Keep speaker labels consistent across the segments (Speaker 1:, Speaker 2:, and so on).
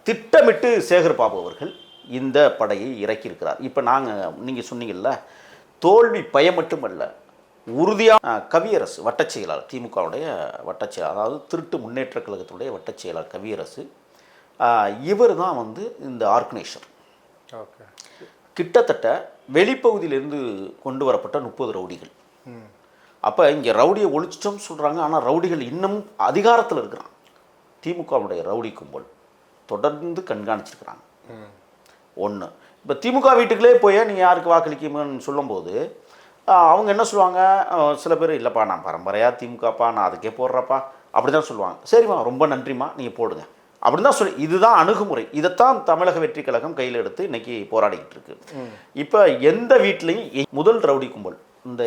Speaker 1: திட்டமிட்டு சேகர் பாபு அவர்கள் இந்த படையை இறக்கியிருக்கிறார். இப்போ நீங்கள் சொன்னீங்கல்ல, தோல்வி பயம் மட்டுமல்ல, உறுதியாக கவியரசு வட்டச் செயலாளர், திமுகவுடைய வட்டச் செயலாளர், அதாவது திருட்டு முன்னேற்ற கழகத்தினுடைய வட்டச் செயலாளர் கவியரசு, இவர் தான் வந்து இந்த ஆர்கனைசர்.
Speaker 2: ஓகே.
Speaker 1: கிட்டத்தட்ட வெளிப்பகுதியிலிருந்து கொண்டு வரப்பட்ட 30 ரவுடிகள். அப்போ இங்கே ரவுடியை ஒழிச்சிட்டோம்னு சொல்கிறாங்க, ஆனால் ரவுடிகள் இன்னமும் அதிகாரத்தில் இருக்கிறாங்க. திமுகவுடைய ரவுடி கும்பல் தொடர்ந்து கண்காணிச்சிருக்கிறாங்க. ஒன்று, இப்போ திமுக வீட்டுக்குள்ளே போய் நீங்கள் யாருக்கு வாக்களிக்கணும்னு சொல்லும்போது அவங்க என்ன சொல்லுவாங்க, சில பேர் இல்லைப்பா நான் பரம்பரையாக திமுகப்பா, நான் அதுக்கே போடுறப்பா, அப்படி தான் சொல்லுவாங்க. சரிம்மா ரொம்ப நன்றிம்மா நீங்கள் போடுங்க அப்படின்னு தான் சொல்லி, இதுதான் அணுகுமுறை. இதைத்தான் தமிழக வெற்றி கழகம் கையில் எடுத்து இன்னைக்கு போராடிக்கிட்டு இருக்கு. இப்போ எந்த வீட்லேயும் முதல் ரவுடி கும்பல் இந்த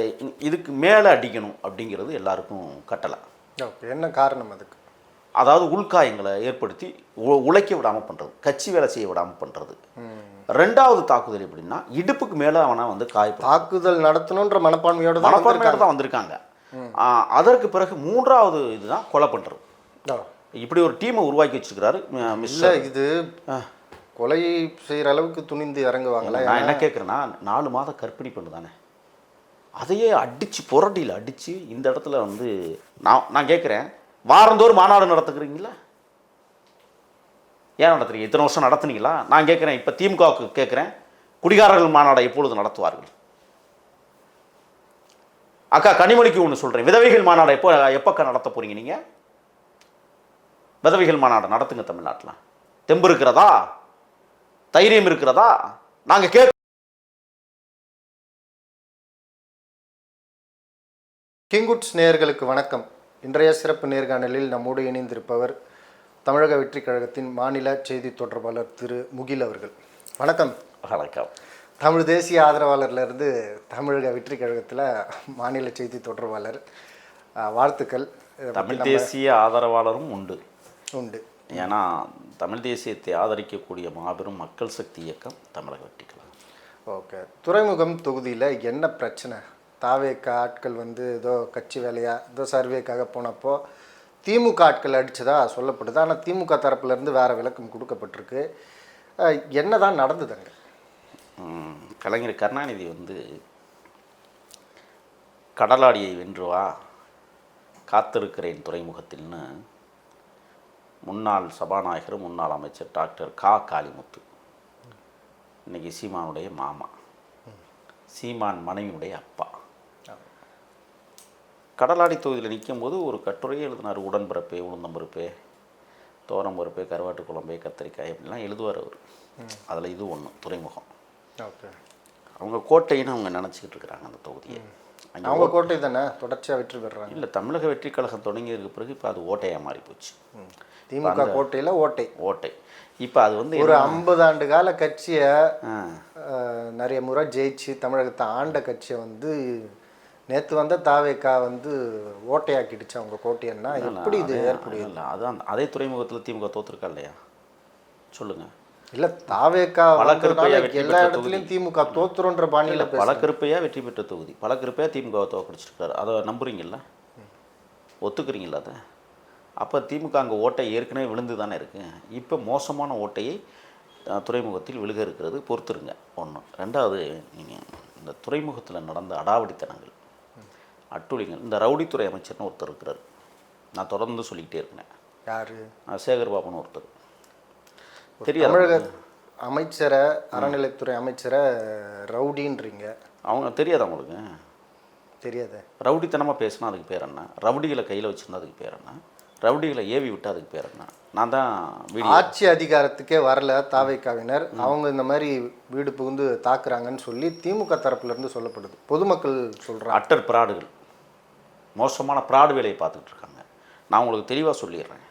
Speaker 1: இதுக்கு மேலே அடிக்கணும் அப்படிங்கிறது எல்லாருக்கும் கட்டளை.
Speaker 2: ஓகே, என்ன காரணம் அதுக்கு?
Speaker 1: அதாவது உள்காயங்களை ஏற்படுத்தி உழைக்க விடாமல் பண்ணுறது, கட்சி வேலை செய்ய விடாமல் பண்ணுறது. ரெண்டாவது தாக்குதல் எப்படின்னா, இடுப்புக்கு மேலே அவனை வந்து
Speaker 2: தாக்குதல் நடத்தணுன்ற மனப்பான்மையோடு
Speaker 1: தான் வந்திருக்காங்க. அதற்கு பிறகு மூன்றாவது இதுதான் கொலை பண்ணுறது. இப்படி ஒரு டீமை உருவாக்கி வச்சுருக்கிறாரு மிஸ்டர்.
Speaker 2: இது கொலை செய்கிற அளவுக்கு துணிந்து இறங்குவாங்களா?
Speaker 1: நான் என்ன கேட்குறேன்னா, 4 மாத கர்ப்பிணி பெண்ணு தானே, அதையே அடித்து புரட்டியில் அடித்து இந்த இடத்துல வந்து நான் கேட்குறேன், வாரந்தோறும் மாநாடு நடத்துக்கிறீங்களா? ஏன் நடத்துறீங்க? இத்தனை வருஷம் நடத்துனீங்களா? நான் கேட்குறேன், இப்போ திமுகவுக்கு கேட்குறேன், குடிகாரர்கள் மாநாடை எப்பொழுது நடத்துவார்கள்? அக்கா கனிமொழிக்கு ஒன்று சொல்கிறேன், விதவைகள் மாநாடை எப்போக்கா நடத்த போகிறீங்க? நீங்கள் விதவைகள் மாநாடு நடத்துங்க. தமிழ்நாட்டில் தெம்பு இருக்கிறதா? தைரியம் இருக்கிறதா? நாங்கள்
Speaker 2: கிங்குட்ஸ் நேயர்களுக்கு வணக்கம். இன்றைய சிறப்பு நேர்காணலில் நம்மோடு இணைந்திருப்பவர் தமிழக வெற்றி கழகத்தின் மாநில செய்தி தொடர்பாளர் திரு முகில் அவர்கள். வணக்கம்.
Speaker 1: வணக்கம்.
Speaker 2: தமிழ் தேசிய ஆதரவாளர்லேருந்து தமிழக வெற்றி கழகத்தில் மாநில செய்தி தொடர்பாளர், வாழ்த்துக்கள்.
Speaker 1: தமிழ் தேசிய ஆதரவாளரும் உண்டு. ஏன்னா தமிழ் தேசியத்தை ஆதரிக்கக்கூடிய மாபெரும் மக்கள் சக்தி இயக்கம் தமிழக வெற்றி கழகம்.
Speaker 2: ஓகே. துறைமுகம் தொகுதியில் என்ன பிரச்சனை? தாவேக்க ஆட்கள் வந்து ஏதோ கட்சி வேலையாக ஏதோ சர்வேக்காக போனப்போ திமுக ஆட்கள் அடித்ததா சொல்லப்படுது. ஆனால் திமுக தரப்புலேருந்து வேறு விளக்கம் கொடுக்கப்பட்டிருக்கு. என்ன தான் நடந்ததுங்க?
Speaker 1: கலைஞர் கருணாநிதி வந்து கடலாடியை வென்றுவா காத்திருக்கிறேன் துறைமுகத்தில்னு முன்னாள் சபாநாயகர், முன்னாள் அமைச்சர் டாக்டர் காளிமுத்து, இன்னைக்கு சீமானுடைய மாமா, சீமான் மனைவியுடைய அப்பா, கடலாடி தொகுதியில் நிற்கும் போது ஒரு கட்டுரையை எழுதினார். உடன்பிறப்பே, உளுந்தம்பருப்பே, தோரம்பருப்பே, கருவாட்டு குழம்பே, கத்திரிக்காய் அப்படிலாம் எழுதுவார் அவர். அதில் இது ஒன்று துறைமுகம்.
Speaker 2: ஓகே.
Speaker 1: அவங்க கோட்டைன்னு அவங்க நினச்சிக்கிட்டு இருக்கிறாங்க அந்த தொகுதியை.
Speaker 2: அவங்க கோட்டை தானே தொடர்ச்சியாக வெற்றி பெறுறாங்க.
Speaker 1: இல்லை, தமிழக வெற்றி கழகம் தொடங்கியதுக்கு பிறகு இப்போ அது ஓட்டையாக மாறி போச்சு.
Speaker 2: திமுக கோட்டையில் ஓட்டை.
Speaker 1: இப்போ அது வந்து
Speaker 2: ஒரு 50 ஆண்டு கால கட்சியை நிறைய முறை ஜெயிச்சு தமிழகத்தை ஆண்ட கட்சியை வந்து நேற்று வந்த தாவேக்கா வந்து ஓட்டையாக்கிடுச்சு அவங்க கோட்டையன்னா எப்படி இது ஏற்படுது?
Speaker 1: இல்லை, அதான் அதே துறைமுகத்தில் திமுக தோற்றுருக்கா இல்லையா சொல்லுங்கள்.
Speaker 2: இல்லை, தாவேக்கா எல்லா இடத்துலையும் திமுக தோற்றுறன்ற பாணியில்
Speaker 1: பல கருப்பையாக வெற்றி பெற்ற தொகுதி, பல கருப்பையாக திமுகவை தோற்கடிச்சிருக்காரு. அதை நம்புறீங்களா? ஒத்துக்கிறீங்களா? அதை அப்போ திமுக அங்கே ஓட்டை ஏற்கனவே விழுந்து தானே இருக்குது. இப்போ மோசமான ஓட்டையை துறைமுகத்தில் விழுக இருக்கிறது, பொறுத்துருங்க. ஒன்று. ரெண்டாவது, நீங்கள் இந்த துறைமுகத்தில் நடந்த அடாவடித்தனங்கள், அட்டுழிகள், இந்த ரவுடித்துறை அமைச்சர்னு ஒருத்தர் இருக்கிறார், நான் தொடர்ந்து சொல்லிக்கிட்டே இருக்கிறேன்.
Speaker 2: யார்?
Speaker 1: சேகர் பாபுன்னு ஒருத்தர்.
Speaker 2: தமிழக அமைச்சரை, அறநிலைத்துறை அமைச்சரை ரவுடின்றீங்க.
Speaker 1: அவங்க தெரியாது அவங்களுக்கு?
Speaker 2: தெரியாது.
Speaker 1: ரவுடித்தனமாக பேசினா அதுக்கு பேர் என்ன? ரவுடிகளை கையில் வச்சுருந்தா அதுக்கு பேர் என்ன? ரவுடிகளை ஏவி விட்டு அதுக்கு பேர் என்ன? நான் தான்
Speaker 2: ஆட்சி அதிகாரத்துக்கே வரல தாவேக்காவினர், அவங்க இந்த மாதிரி வீடு புகுந்து தாக்குறாங்கன்னு சொல்லி திமுக தரப்புலேருந்து சொல்லப்படுது. பொதுமக்கள் சொல்கிறாங்க
Speaker 1: அட்டர் பிராடுகள், மோசமான பிராடு வேலையை பார்த்துக்கிட்டு இருக்காங்க. நான் உங்களுக்கு தெளிவாக சொல்லிடுறேன்.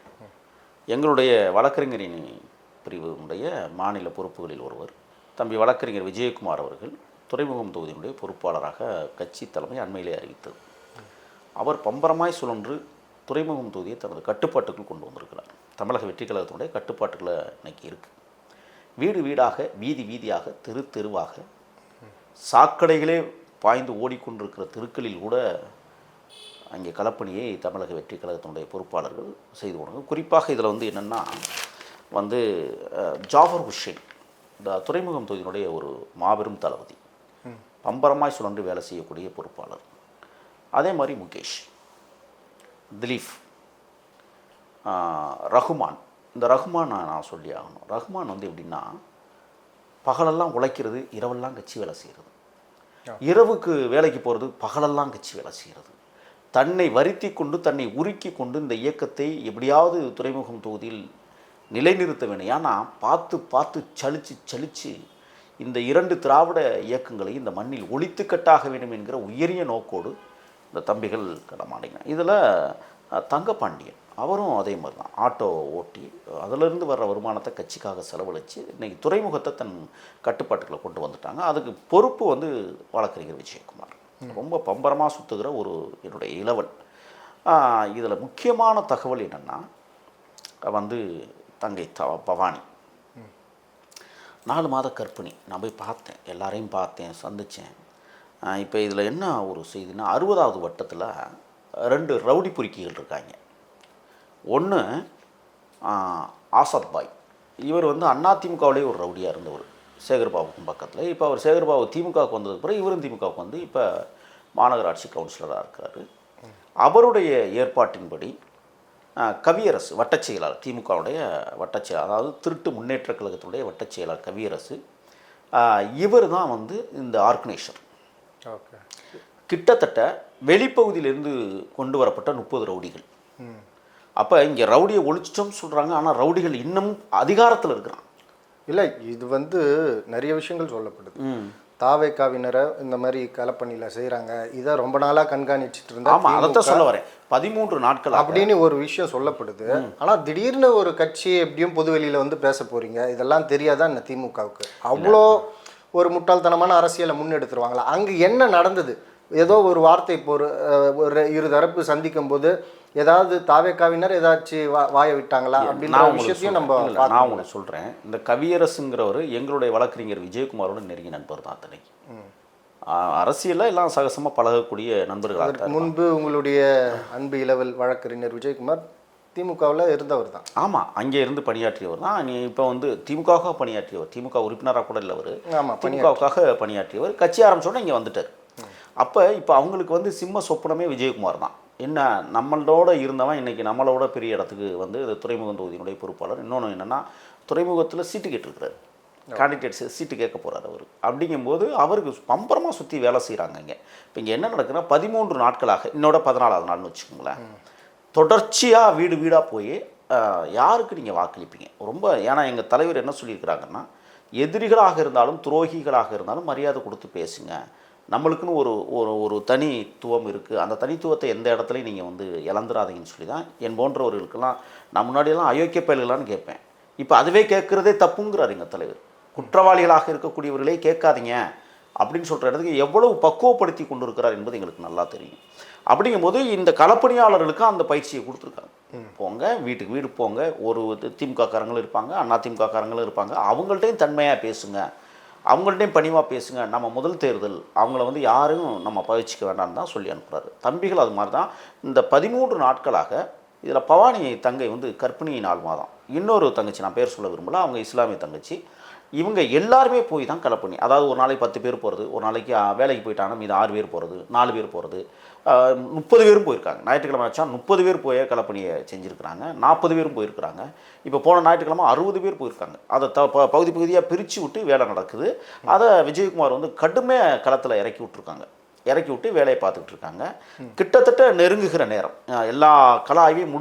Speaker 1: எங்களுடைய வழக்கறிஞரின் பிரிவினுடைய மாநில பொறுப்புகளில் ஒருவர் தம்பி வழக்கறிஞர் விஜயகுமார் அவர்கள் துறைமுகம் தொகுதியினுடைய பொறுப்பாளராக கட்சி தலைமை அண்மையிலே அறிவித்தது. அவர் பம்பரமாய் சுழன்று துறைமுகம் தொகுதியை தனது கட்டுப்பாட்டுக்குள் கொண்டு வந்திருக்கிறார். தமிழக வெற்றி கழகத்தினுடைய கட்டுப்பாட்டுகளை இன்னைக்கு இருக்குது. வீடு வீடாக, வீதி வீதியாக, தெரு தெருவாக, சாக்கடைகளே பாய்ந்து ஓடிக்கொண்டிருக்கிற தெருக்களில் கூட அங்கே களப்பணியை தமிழக வெற்றி கழகத்தினுடைய பொறுப்பாளர்கள் செய்து கொண்டாங்க. குறிப்பாக இதில் வந்து என்னென்னா, வந்து ஜாஃபர் ஹுசைன், இந்த துறைமுகம் தொகுதியினுடைய ஒரு மாபெரும் தளபதி, பம்பரமாய் சுழன்று வேலை செய்யக்கூடிய பொறுப்பாளர். அதே மாதிரி முகேஷ், திலீப், ரகுமான். இந்த ரகுமான் நான் சொல்லி ஆகணும். ரகுமான் வந்து எப்படின்னா, பகலெல்லாம் உழைக்கிறது, இரவெல்லாம் கட்சி வேலை செய்கிறது. இரவுக்கு வேலைக்கு போகிறது, பகலெல்லாம் கட்சி வேலை செய்கிறது. தன்னை வருத்தி கொண்டு, தன்னை உருக்கி கொண்டு இந்த இயக்கத்தை எப்படியாவது துறைமுகம் தொகுதியில் நிலைநிறுத்த வேண்டும். ஏன்னா பார்த்து பார்த்து சலிச்சு இந்த 2 திராவிட இயக்கங்களை இந்த மண்ணில் ஒழித்துக்கட்டாக வேண்டும் என்கிற உயரிய நோக்கோடு இந்த தம்பிகள் களமாடினாங்க. இதில் தங்கப்பாண்டியன் அவரும் அதே மாதிரி தான். ஆட்டோ ஓட்டி அதிலிருந்து வர்ற வருமானத்தை கட்சிக்காக செலவழித்து இன்றைக்கி துறைமுகத்தை தன் கட்டுப்பாட்டுக்களை கொண்டு வந்துட்டாங்க. அதுக்கு பொறுப்பு வந்து வழக்கறிஞர் விஜயகுமார். ரொம்ப பம்பரமாக சுற்றுகிற ஒரு என்னுடைய இளவல். இதில் முக்கியமான தகவல் என்னென்னா, வந்து தங்கை பவானி 4 மாத கர்ப்பிணி. நான் போய் பார்த்தேன், எல்லாரையும் பார்த்தேன், சந்தித்தேன். இப்போ இதில் என்ன ஒரு செய்தினா, 60வது வட்டத்தில் 2 ரவுடி பொறுக்கிகள் இருக்காங்க. ஒன்று ஆசாத் பாய், இவர் வந்து அதிமுகவிலே ஒரு ரவுடியாக இருந்தவர், சேகர்பாபுக்கும் பக்கத்தில். இப்போ அவர் சேகர்பாபு திமுகவுக்கு வந்ததுக்கு பிறகு இவரும் திமுகவுக்கு வந்து இப்போ மாநகராட்சி கவுன்சிலராக இருக்கிறாரு. அவருடைய ஏற்பாட்டின்படி கவியரசு வட்டச் செயலாளர், திமுகவுடைய வட்டச் செயலாளர், அதாவது திருட்டு முன்னேற்ற கழகத்தினுடைய வட்டச் செயலாளர் கவியரசு, இவர் தான் வந்து இந்த ஆர்கனைசர்.
Speaker 2: ஓகே.
Speaker 1: கிட்டத்தட்ட வெளிப்பகுதியிலிருந்து கொண்டு வரப்பட்ட 30 ரவுடிகள். அப்போ இங்கே ரவுடியை ஒழிச்சிட்டோம்னு சொல்கிறாங்க, ஆனால் ரவுடிகள் இன்னும் அதிகாரத்தில் இருக்கிறான்.
Speaker 2: இல்லை, இது வந்து நிறைய விஷயங்கள் சொல்லப்படுது. தாவேக்காவினரை இந்த மாதிரி களப்பணியில் செய்கிறாங்க, இதை ரொம்ப நாளாக கண்காணிச்சுட்டு இருந்தா.
Speaker 1: ஆமாம், அதைத்தான் சொல்ல வரேன். 13 நாட்கள்
Speaker 2: அப்படின்னு ஒரு விஷயம் சொல்லப்படுது. ஆனால் திடீர்னு ஒரு கட்சி எப்படியும் பொதுவெளியில் வந்து பேச போகிறீங்க, இதெல்லாம் தெரியாதான் இந்த திமுகவுக்கு? அவ்வளோ ஒரு முட்டாள்தனமான அரசியலை முன்னெடுத்துருவாங்களா? அங்கே என்ன நடந்தது? ஏதோ ஒரு வார்த்தை இப்போ ஒரு 2 தரப்பு சந்திக்கும் போது ஏதாவது தாவேக்காவினர் ஏதாச்சும் வாய விட்டாங்களா அப்படின்ற விஷயத்தையும் நம்ம
Speaker 1: நான் உங்களுக்கு சொல்கிறேன். இந்த கவியரசுங்கிறவர் எங்களுடைய வழக்கறிஞர் விஜயகுமாரோட நெருங்கிய நண்பர் தான். அத்தனைக்கு அரசியலில் எல்லாம் சகசமாக பழகக்கூடிய நண்பர்கள்.
Speaker 2: முன்பு உங்களுடைய அன்பு இளவல் வழக்கறிஞர் விஜயகுமார் திமுகவில் இருந்தவர் தான்.
Speaker 1: ஆமாம், அங்கே இருந்து பணியாற்றியவர் தான். நீ இப்போ வந்து திமுகவுக்காக பணியாற்றியவர், திமுக உறுப்பினராக கூட இல்லை அவர்.
Speaker 2: ஆமாம்,
Speaker 1: திமுகவுக்காக பணியாற்றியவர். கட்சி ஆரம்பிச்சோன்னே இங்கே வந்துட்டார். அப்போ இப்போ அவங்களுக்கு வந்து சிம்ம சொப்பனமே விஜயகுமார் தான். என்ன, நம்மளோட இருந்தவன் இன்றைக்கி நம்மளோட பெரிய இடத்துக்கு வந்து துறைமுகம் தொகுதியினுடைய பொறுப்பாளர். இன்னொன்று என்னென்னா, துறைமுகத்தில் சீட்டு கேட்டிருக்கிறார், கேண்டிடேட்ஸ் சீட்டு கேட்க போகிறார் அவர். அப்படிங்கும்போது அவருக்கு பம்பரமாக சுற்றி வேலை செய்கிறாங்க. இங்கே இப்போ இங்கே என்ன நடக்குதுன்னா, 13 நாட்களாக, இன்னோட 14வது நாள்னு வச்சுக்கோங்களேன், தொடர்ச்சியாக வீடு வீடாக போய் யாருக்கு நீங்கள் வாக்களிப்பீங்க ரொம்ப. ஏன்னா எங்கள் தலைவர் என்ன சொல்லியிருக்கிறாங்கன்னா, எதிரிகளாக இருந்தாலும் துரோகிகளாக இருந்தாலும் மரியாதை கொடுத்து பேசுங்க, நம்மளுக்குன்னு ஒரு ஒரு ஒரு தனித்துவம் இருக்குது, அந்த தனித்துவத்தை எந்த இடத்துலையும் நீங்கள் வந்து இழந்துடாதீங்கன்னு சொல்லி தான் என் போன்றவர்களுக்கெல்லாம் நான் முன்னாடியெல்லாம் அயோக்கிய பயல்களான்னு கேட்பேன். இப்போ அதுவே கேட்குறதே தப்புங்கிறார் எங்கள் தலைவர். குற்றவாளிகளாக இருக்கக்கூடியவர்களே கேட்காதீங்க அப்படின்னு சொல்கிற இடத்துக்கு எவ்வளவு பக்குவப்படுத்தி கொண்டு இருக்கிறார் என்பது எங்களுக்கு நல்லா தெரியும். அப்படிங்கும்போது இந்த களப்பணியாளர்களுக்கு அந்த பயிற்சியை கொடுத்துருக்காங்க. போங்க, வீட்டுக்கு வீடு போங்க, ஒரு திமுககாரங்களும் இருப்பாங்க, அதிமுககாரங்களும் இருப்பாங்க, அவங்கள்ட்டையும் தன்மையாக பேசுங்க, அவங்கள்ட்டையும் பணிவாக பேசுங்க. நம்ம முதல் தேர்தல், அவங்கள வந்து யாரும் நம்ம பயிற்சிக்க வேண்டாம்னு தான் சொல்லி அனுப்புகிறாரு. தம்பிகள் அது மாதிரி தான். இந்த 13 நாட்களாக இதில் பவானி தங்கை வந்து கர்ப்பிணி 4 மாதம். இன்னொரு தங்கச்சி, நான் பேர் சொல்ல விரும்பல, அவங்க இஸ்லாமிய தங்கச்சி. இவங்க எல்லாருமே போய் தான் களப்பணி. அதாவது ஒரு நாளைக்கு 10 பேர் போகிறது, ஒரு நாளைக்கு வேலைக்கு போயிட்டாங்கன்னா மீது 6 பேர் போகிறது, 4 பேர் போகிறது, 30 பேரும் போயிருக்காங்க. ஞாயிற்றுக்கிழமை வச்சா 30 பேர் போய் களப்பணியை செஞ்சுருக்கிறாங்க. 40 பேரும் போயிருக்கிறாங்க. இப்போ போன ஞாயிற்றுக்கிழமை 60 பேர் போயிருக்காங்க. அதை பகுதி பகுதியாக பிரித்து விட்டு வேலை நடக்குது. அதை விஜயகுமார் வந்து கடுமையாக களத்தில் இறக்கி விட்டு வேலையை பார்த்துக்கிட்டு இருக்காங்க. கிட்டத்தட்ட நெருங்குகிற நேரம், எல்லா கள ஆய்வையும்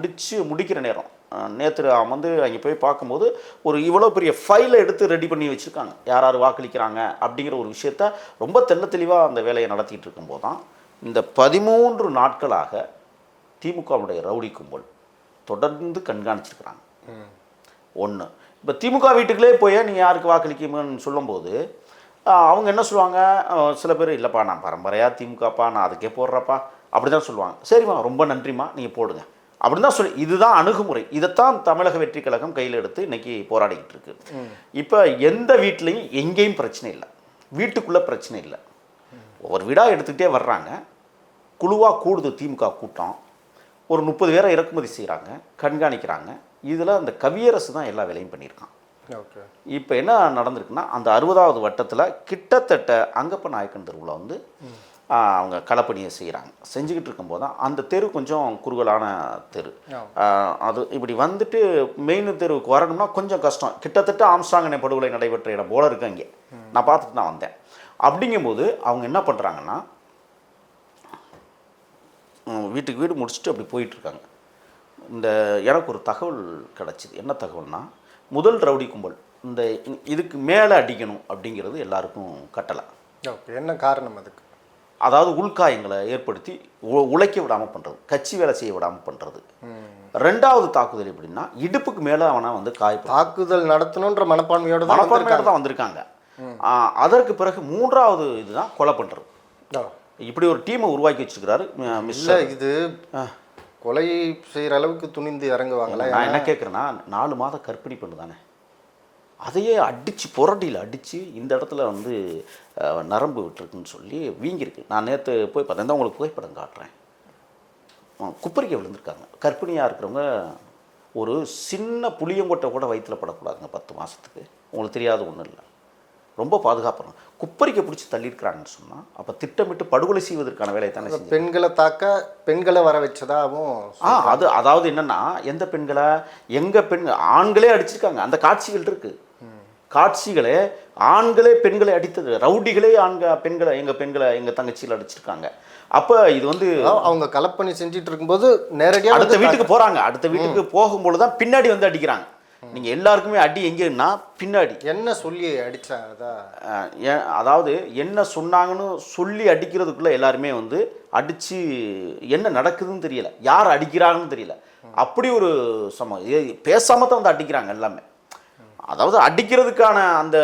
Speaker 1: முடிக்கிற நேரம். நேற்று வந்து அங்கே போய் பார்க்கும்போது ஒரு இவ்வளோ பெரிய ஃபைலை எடுத்து ரெடி பண்ணி வச்சுருக்காங்க, யார் யார் வாக்களிக்கிறாங்க அப்படிங்கிற ஒரு விஷயத்த ரொம்ப தெளிவாக அந்த வேலையை நடத்திட்டு இருக்கும்போது தான் இந்த 13 நாட்களாக திமுகவுடைய ரவுடி கும்பல் தொடர்ந்து கண்காணிச்சிருக்கிறாங்க. ஒன்று, இப்போ திமுக வீட்டுக்குள்ளே போய் நீங்கள் யாருக்கு வாக்களிக்கணும்னு சொல்லும்போது அவங்க என்ன சொல்லுவாங்க, சில பேர் இல்லைப்பா நான் பரம்பரையாக திமுகப்பா, நான் அதுக்கே போடுறப்பா அப்படி தான் சொல்லுவாங்க. சரிம்மா, ரொம்ப நன்றிம்மா, நீங்கள் போடுங்க அப்படின்னு தான் சொல்லி, இதுதான் அணுகுமுறை. இதைத்தான் தமிழக வெற்றி கழகம் கையில் எடுத்து இன்றைக்கி போராடிக்கிட்டு இருக்கு. இப்போ எந்த வீட்லேயும் எங்கேயும் பிரச்சனை இல்லை, வீட்டுக்குள்ளே பிரச்சனை இல்லை. ஒவ்வொரு வீடாக எடுத்துக்கிட்டே வர்றாங்க, குழுவாக கூடுது திமுக கூட்டம், ஒரு 30 பேரை இறக்குமதி செய்கிறாங்க, கண்காணிக்கிறாங்க, இதில் அந்த கவியரசு தான் எல்லா வேலையும் பண்ணியிருக்கான்.
Speaker 2: ஓகே.
Speaker 1: இப்போ என்ன நடந்திருக்குன்னா, அந்த 60வது வட்டத்தில் கிட்டத்தட்ட அங்கப்ப நாயக்கன் தெருவில் வந்து அவங்க களப்பணியை செய்கிறாங்க. செஞ்சுக்கிட்டு இருக்கும்போது தான் அந்த தெரு கொஞ்சம் குறுகலான தெரு. அது இப்படி வந்துட்டு மெயின் தெருவுக்கு வரணும்னா கொஞ்சம் கஷ்டம். கிட்டத்தட்ட ஆம்ஸ்ட்ராங் படுகொலை நடைபெற்ற இடம் போல இருக்கு அங்கே. நான் பார்த்துட்டு தான் வந்தேன். அப்படிங்கும்போது அவங்க என்ன பண்ணுறாங்கன்னா, வீட்டுக்கு வீடு முடிச்சுட்டு அப்படி போயிட்டுருக்காங்க. எனக்கு ஒரு தகவல் கிடச்சிது. என்ன தகவல்னா, முதல் ரவுடி கும்பல் இதுக்கு மேலே அடிக்கணும் அப்படிங்கிறது எல்லாருக்கும் கட்டளை.
Speaker 2: ஓகே. என்ன காரணம் அதுக்கு?
Speaker 1: அதாவது உள்காயங்களை ஏற்படுத்தி உழைக்க விடாமல் பண்ணுறது, கட்சி வேலை செய்ய விடாமல் பண்ணுறது. ரெண்டாவது தாக்குதல் எப்படின்னா, இடுப்புக்கு மேலே அவனை வந்து
Speaker 2: தாக்குதல் நடத்தணுன்ற மனப்பான்மையோடு
Speaker 1: தான் வந்திருக்காங்க. அதற்கு பிறகு மூன்றாவது இதுதான் கொலை பண்ணுறது. இப்படி ஒரு டீமை உருவாக்கி வச்சிருக்கிறாரு.
Speaker 2: இது கொலை செய்கிற அளவுக்கு துணிந்து இறங்குவாங்களா?
Speaker 1: நான் என்ன கேட்குறேன்னா, 4 மாத கர்ப்பிணி பெண்ணு தானே, அதையே அடித்து புரட்டியில் அடித்து இந்த இடத்துல வந்து நரம்பு விட்டுருக்குன்னு சொல்லி வீங்கிருக்கு. நான் நேற்று போய் பார்த்தேன் தான், உங்களுக்கு புகைப்படம் காட்டுறேன். குப்பரிக்கை விழுந்திருக்காங்க. கர்ப்பிணியாக இருக்கிறவங்க ஒரு சின்ன புளியங்கொட்டை கூட வயிற்றில் படக்கூடாதுங்க 10 மாதத்துக்கு. உங்களுக்கு தெரியாத ஒன்றும் இல்லை, ரொம்ப பாதுகாப்புறோம். குப்பரிக்கை பிடிச்சி தள்ளியிருக்கிறாங்கன்னு சொன்னால் அப்போ திட்டமிட்டு படுகொலை செய்வதற்கான வேலையை தானே செஞ்சு
Speaker 2: பெண்களை தாக்க பெண்களை வர வச்சதாகவும்.
Speaker 1: அதாவது என்னென்னா, எந்த பெண்களை, எங்கள் பெண்கள் ஆண்களே அடிச்சிருக்காங்க. அந்த காட்சிகள் இருக்குது. காட்சிகளே ஆண்களே பெண்களை அடித்தது, ரவுடிகளே பெண்களை எங்கள் தங்கச்சியில் அடிச்சிருக்காங்க. அப்போ இது வந்து
Speaker 2: அவங்க களப்பணி செஞ்சுட்டு இருக்கும்போது நேரடியாக
Speaker 1: அடுத்த வீட்டுக்கு போகிறாங்க. அடுத்த வீட்டுக்கு போகும்போது தான் பின்னாடி வந்து அடிக்கிறாங்க. நீங்கள் எல்லாருக்குமே அடி எங்கன்னா பின்னாடி
Speaker 2: என்ன சொல்லி அடித்தாங்க?
Speaker 1: அதாவது என்ன சொன்னாங்கன்னு சொல்லி அடிக்கிறதுக்குள்ளே எல்லாருமே வந்து அடித்து என்ன நடக்குதுன்னு தெரியல, யார் அடிக்கிறாங்கன்னு தெரியல. அப்படி ஒரு பேசாமல் தான் வந்து அடிக்கிறாங்க எல்லாமே. அதாவது அடிக்கிறதுக்கான அந்த